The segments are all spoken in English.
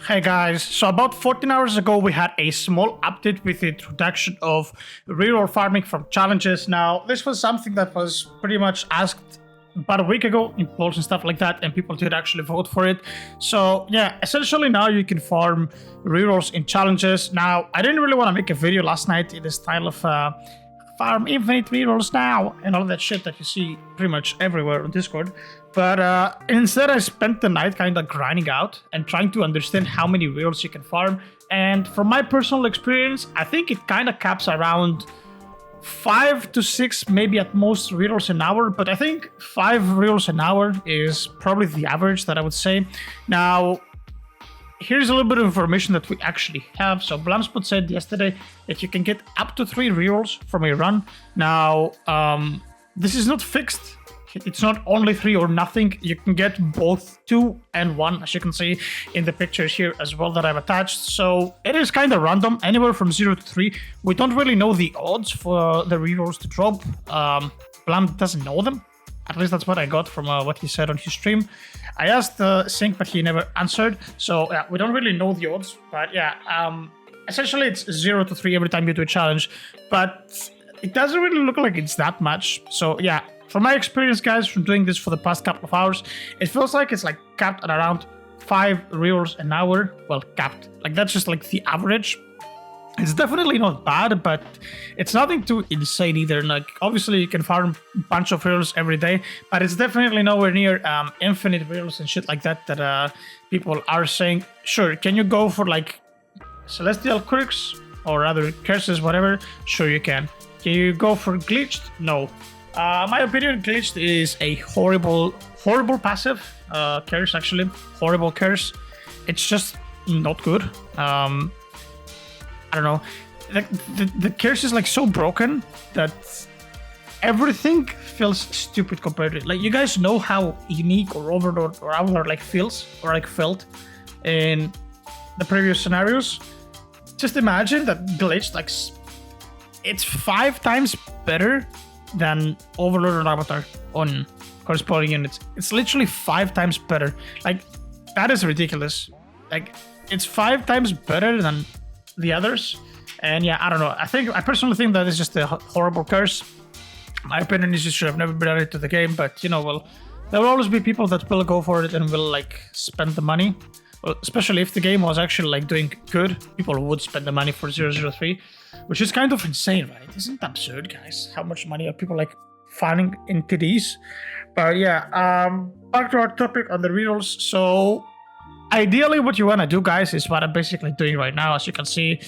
Hey guys, so about 14 hours ago we had a small update with the introduction of reroll farming from challenges. Now this was something that was pretty much asked about a week ago in polls and stuff like that, and people did actually vote for it. So yeah, essentially now you can farm rerolls in challenges. Now I didn't really want to make a video last night in the style of farm infinite rerolls now and all that shit that you see pretty much everywhere on Discord. But instead I spent the night kind of grinding out and trying to understand how many rerolls you can farm. And from my personal experience, I think it kind of caps around 5 to 6, maybe at most rerolls an hour. But I think 5 rerolls an hour is probably the average that I would say. Now, here's a little bit of information that we actually have. So Blamspot said yesterday that you can get up to 3 rerolls from a run. Now, this is not fixed. It's not only 3 or nothing. You can get both 2 and 1, as you can see in the pictures here as well that I've attached. So it is kind of random, anywhere from 0 to 3. We don't really know the odds for the rerolls to drop. Blam doesn't know them. At least that's what I got from what he said on his stream. I asked Sync, but he never answered. So yeah, we don't really know the odds. But yeah, essentially it's 0 to 3 every time you do a challenge. But it doesn't really look like it's that much. So yeah, from my experience, guys, from doing this for the past couple of hours, it feels like it's like capped at around 5 rerolls an hour. Well, capped. Like that's just like the average. It's definitely not bad, but it's nothing too insane either. Like, obviously, you can farm a bunch of rerolls every day, but it's definitely nowhere near infinite rerolls and shit like that that people are saying. Sure, can you go for like celestial quirks or other curses, whatever? Sure, you can. Can you go for glitched? No. My opinion, glitched is a horrible passive curse. Actually, horrible curse. It's just not good. I don't know, the curse is like so broken that everything feels stupid compared to it. Like, you guys know how unique or overlord or outlaw like feels or like felt in the previous scenarios. Just imagine that glitch, like it's 5 times better than overlord or avatar on corresponding units. It's literally 5 times better. Like, that is ridiculous. Like, it's 5 times better than the others. And yeah, I don't know, I personally think that it's just a horrible curse. My opinion is you should have never been added to the game, but you know, well, there will always be people that will go for it and will like spend the money. Well, especially if the game was actually like doing good, people would spend the money for 003, which is kind of insane, right? Isn't it absurd, guys, how much money are people like finding into these? But yeah, back to our topic on the rerolls. So ideally, what you want to do, guys, is what I'm basically doing right now. As you can see,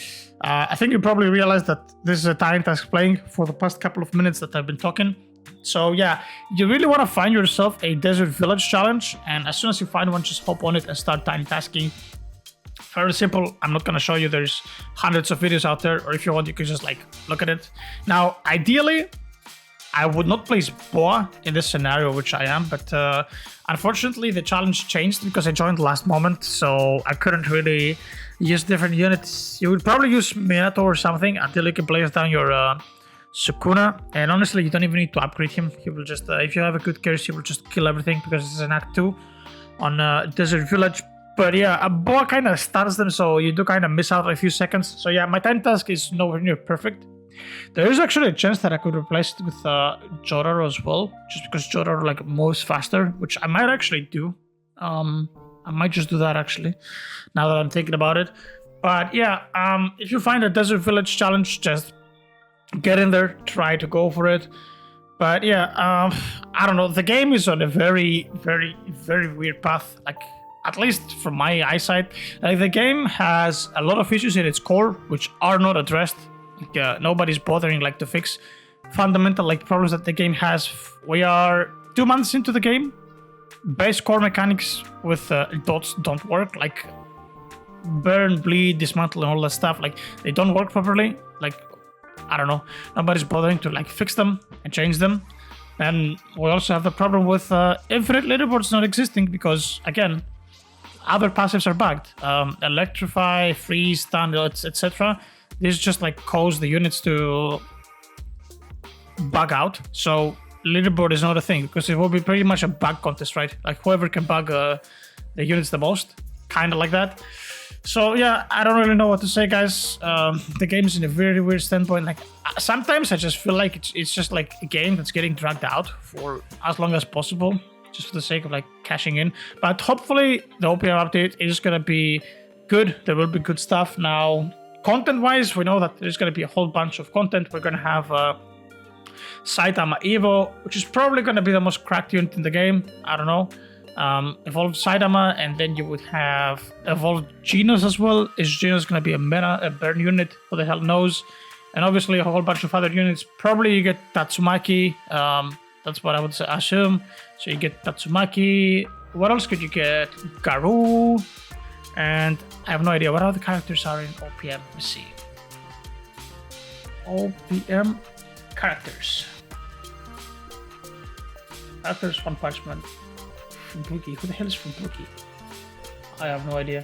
I think you probably realized that this is a time task playing for the past couple of minutes that I've been talking. So yeah, you really want to find yourself a desert village challenge, and as soon as you find one, just hop on it and start time tasking. Very simple. I'm not going to show you. There's hundreds of videos out there, or if you want, you can just like look at it. Now, ideally, I would not place Boa in this scenario, which I am, but unfortunately the challenge changed because I joined last moment, so I couldn't really use different units. You would probably use Minato or something until you can place down your Sukuna, and honestly you don't even need to upgrade him. He will just, if you have a good curse, he will just kill everything because it's an Act 2 on Desert Village. But yeah, a Boa kind of stuns them, so you do kind of miss out a few seconds. So yeah, my time task is nowhere near perfect. There is actually a chance that I could replace it with Jotaro as well, just because Jotaro like moves faster, which I might actually do. I might just do that actually, now that I'm thinking about it. But yeah, if you find a Desert Village challenge, just get in there, try to go for it. But yeah, I don't know, the game is on a very, very, very weird path. Like, at least from my eyesight, like the game has a lot of issues in its core which are not addressed. Like, nobody's bothering like to fix fundamental like problems that the game has. We are 2 months into the game. Base core mechanics with dots don't work. Like burn, bleed, dismantle, and all that stuff. Like, they don't work properly. Like, I don't know. Nobody's bothering to like fix them and change them. And we also have the problem with infinite leaderboards not existing because, again, other passives are bugged. Electrify, freeze, stun, etc. This just like cause the units to bug out. So leaderboard is not a thing because it will be pretty much a bug contest, right? Like whoever can bug the units the most, kind of like that. So yeah, I don't really know what to say, guys. The game is in a very weird standpoint. Like sometimes I just feel like it's just like a game that's getting dragged out for as long as possible, just for the sake of like cashing in. But hopefully the OPM update is gonna be good. There will be good stuff. Now, content-wise, we know that there's gonna be a whole bunch of content. We're gonna have Saitama Evo, which is probably gonna be the most cracked unit in the game. I don't know. Evolved Saitama, and then you would have evolved Genos as well. Is Genos gonna be a burn unit? Who the hell knows? And obviously a whole bunch of other units. Probably you get Tatsumaki. That's what I would assume. So you get Tatsumaki. What else could you get? Garou. And I have no idea what other characters are in OPM. Let's see. OPM characters. Characters, One Punch Man. Fubuki. Who the hell is Fubuki? I have no idea.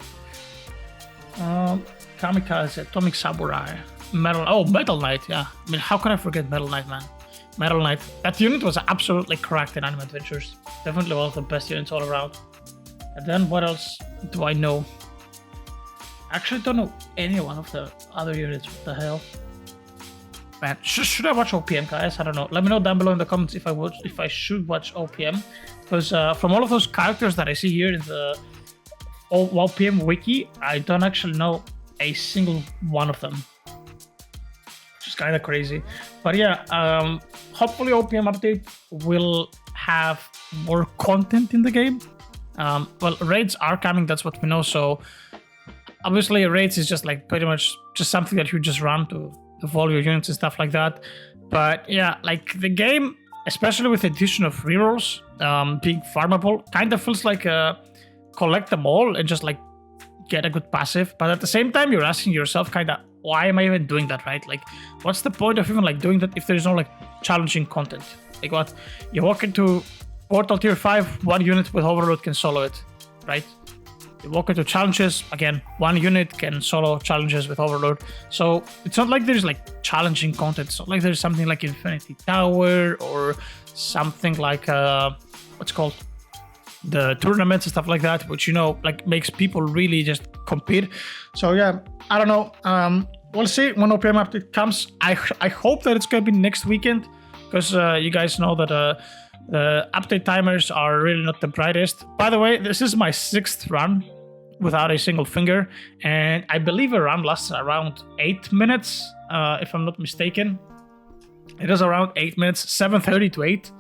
Kamikaze, Atomic Samurai, Metal Knight. Yeah, I mean, how can I forget Metal Knight, man? Metal Knight. That unit was absolutely cracked in Anime Adventures. Definitely one of the best units all around. And then what else do I know? Actually, don't know any one of the other units. What the hell? Man, should I watch OPM, guys? I don't know. Let me know down below in the comments if I should watch OPM. Because from all of those characters that I see here in the OPM wiki, I don't actually know a single one of them, which is kind of crazy. But yeah, hopefully OPM update will have more content in the game. Well, raids are coming, that's what we know. So obviously raids is just like pretty much just something that you just run to evolve your units and stuff like that. But yeah, like the game, especially with the addition of rerolls being farmable, kind of feels like collect them all and just like get a good passive. But at the same time, you're asking yourself kind of, why am I even doing that, right? Like, what's the point of even like doing that if there's no like challenging content? Like what? You walk into Portal Tier 5, one unit with Overload can solo it, right? You walk into challenges, again, one unit can solo challenges with Overload. So it's not like there's like challenging content. It's not like there's something like Infinity Tower or something like what's called the tournaments and stuff like that, which, you know, like makes people really just compete. So yeah, I don't know. We'll see when OPM update comes. I hope that it's gonna be next weekend, because you guys know that the update timers are really not the brightest. By the way, this is my 6th run without a single finger, and I believe a run lasts around 8 minutes, if I'm not mistaken. It is around 8 minutes, 7:30 to 8.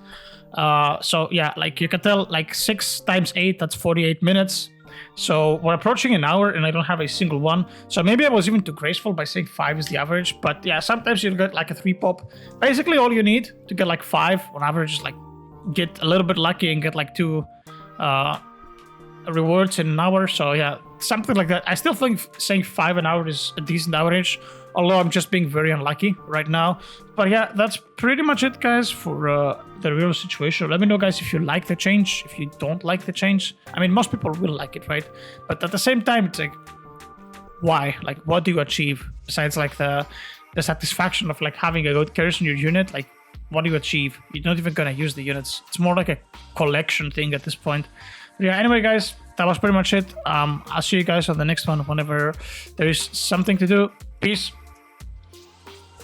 So yeah, like you can tell, like 6 times 8, that's 48 minutes. So we're approaching an hour and I don't have a single one. So maybe I was even too graceful by saying 5 is the average. But yeah, sometimes you'll get like a 3 pop. Basically all you need to get like 5 on average is like get a little bit lucky and get like 2 rewards in an hour. So yeah, something like that. I still think saying 5 an hour is a decent average, although I'm just being very unlucky right now. But yeah, that's pretty much it, guys, for the real situation. Let me know, guys, if you like the change, if you don't like the change. I mean, most people will like it, right? But at the same time, it's like, why? Like, what do you achieve besides like the satisfaction of like having a good character in your unit? Like, what do you achieve? You're not even gonna use the units. It's more like a collection thing at this point. But yeah, anyway, guys, that was pretty much it. I'll see you guys on the next one whenever there is something to do. Peace.